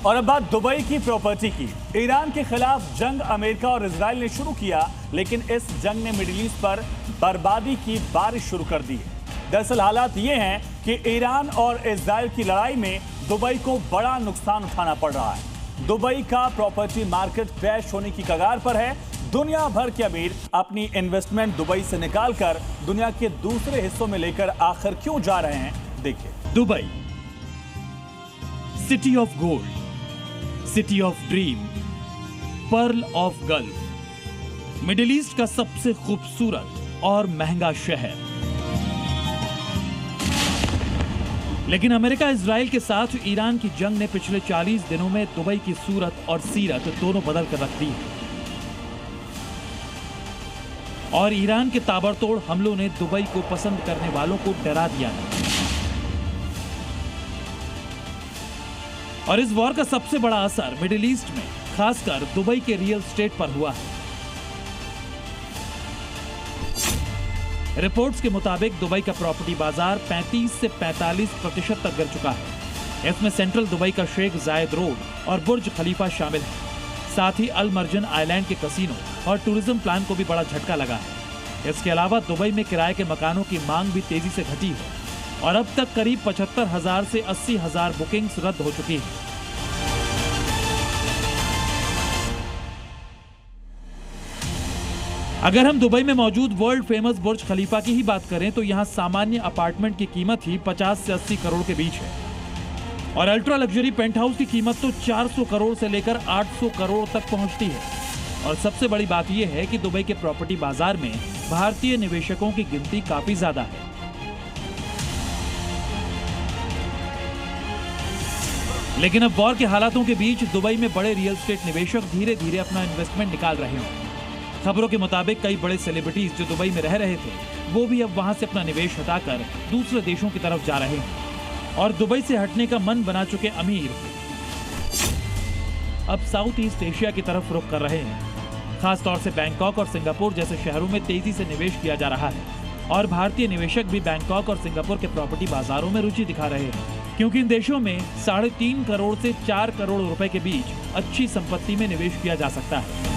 और अब बात दुबई की प्रॉपर्टी की। ईरान के खिलाफ जंग अमेरिका और इजराइल ने शुरू किया, लेकिन इस जंग ने मिडिल ईस्ट पर बर्बादी की बारिश शुरू कर दी है। दरअसल हालात ये हैं कि ईरान और इजराइल की लड़ाई में दुबई को बड़ा नुकसान उठाना पड़ रहा है। दुबई का प्रॉपर्टी मार्केट क्रैश होने की कगार पर है। दुनिया भर के अमीर अपनी इन्वेस्टमेंट दुबई से निकालकर दुनिया के दूसरे हिस्सों में लेकर आखिर क्यों जा रहे हैं, देखिए। Dubai, city of gold, city of dream, pearl of gulf, middle east का सबसे खूबसूरत और महंगा शहर। लेकिन अमेरिका इजराइल के साथ ईरान की जंग ने पिछले 40 दिनों में दुबई की सूरत और सीरत दोनों बदल कर रख दी है। और ईरान के ताबड़तोड़ हमलों ने दुबई को पसंद करने वालों को डरा दिया है। और इस वॉर का सबसे बड़ा असर मिडिल ईस्ट में, खासकर दुबई के रियल एस्टेट पर हुआ है। रिपोर्ट्स के मुताबिक दुबई का प्रॉपर्टी बाजार 35 से 45% तक गिर चुका है। इसमें सेंट्रल दुबई का शेख जायद रोड और बुर्ज खलीफा शामिल है। साथ ही अल मर्जन आइलैंड के कसीनो और टूरिज्म प्लान को भी बड़ा झटका लगा है। इसके अलावा दुबई में किराए के मकानों की मांग भी तेजी से घटी है और अब तक करीब 75,000 से 80,000 बुकिंग्स रद्द हो चुकी है। अगर हम दुबई में मौजूद वर्ल्ड फेमस बुर्ज खलीफा की ही बात करें तो यहाँ सामान्य अपार्टमेंट की कीमत ही 50 से 80 करोड़ के बीच है और अल्ट्रा लग्जरी पेंट हाउस की कीमत तो 400 करोड़ से लेकर 800 करोड़ तक पहुंचती है। और सबसे बड़ी बात यह है कि दुबई के प्रॉपर्टी बाजार में भारतीय निवेशकों की गिनती काफी ज्यादा है। लेकिन अब वॉर के हालातों के बीच दुबई में बड़े रियल एस्टेट निवेशक धीरे धीरे अपना इन्वेस्टमेंट निकाल रहे हैं। खबरों के मुताबिक कई बड़े सेलिब्रिटीज जो दुबई में रह रहे थे वो भी अब वहां से अपना निवेश हटाकर दूसरे देशों की तरफ जा रहे हैं। और दुबई से हटने का मन बना चुके अमीर अब साउथ ईस्ट एशिया की तरफ रुख कर रहे हैं। खासतौर से बैंकॉक और सिंगापुर जैसे शहरों में तेजी से निवेश किया जा रहा है और भारतीय निवेशक भी बैंकॉक और सिंगापुर के प्रॉपर्टी बाजारों में रुचि दिखा रहे हैं, क्योंकि इन देशों में 3.5 करोड़ से 4 करोड़ रुपए के बीच अच्छी संपत्ति में निवेश किया जा सकता है।